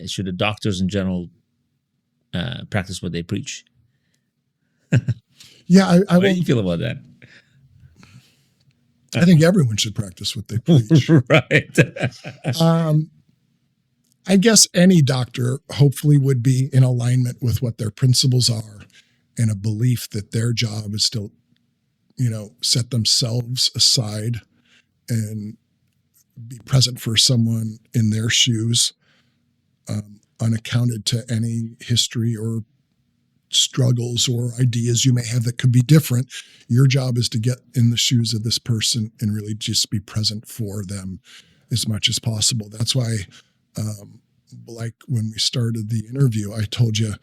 should the doctors in general practice what they preach? Yeah, How do you feel about that? I think everyone should practice what they preach. Right. I guess any doctor hopefully would be in alignment with what their principles are and a belief that their job is to, set themselves aside and be present for someone in their shoes, unaccounted to any history or struggles or ideas you may have that could be different. Your job is to get in the shoes of this person and really just be present for them as much as possible. That's why, like when we started the interview, I told you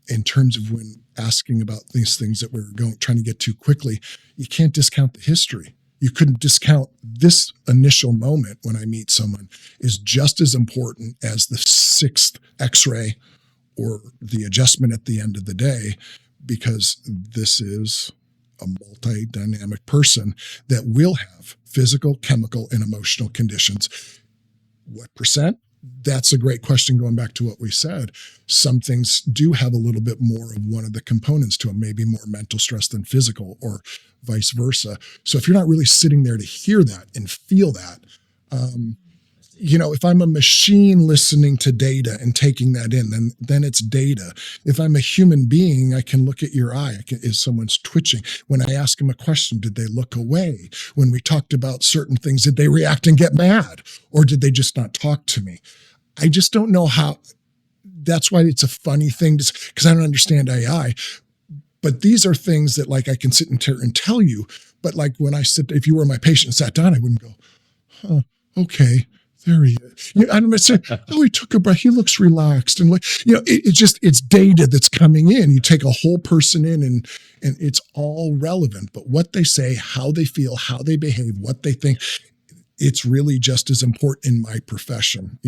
in terms of when asking about these things that we're trying to get to quickly, you can't discount the history. You couldn't discount this initial moment when I meet someone is just as important as the sixth x-ray or the adjustment at the end of the day, because this is a multi-dynamic person that will have physical, chemical, and emotional conditions. What percent? That's a great question going back to what we said. Some things do have a little bit more of one of the components to them, maybe more mental stress than physical or vice versa. So if you're not really sitting there to hear that and feel that, if I'm a machine listening to data and taking that in, then it's data. If I'm a human being, I can look at your eye. Is someone's twitching? When I ask them a question, did they look away? When we talked about certain things, did they react and get mad? Or did they just not talk to me? I just don't know how. That's why it's a funny thing, because I don't understand AI. But these are things that like I can sit and tell you. But like when if you were my patient and sat down, I wouldn't go, okay. There he is. I'm going to say, he took a breath. He looks relaxed. And it's data that's coming in. You take a whole person in and it's all relevant. But what they say, how they feel, how they behave, what they think, it's really just as important in my profession.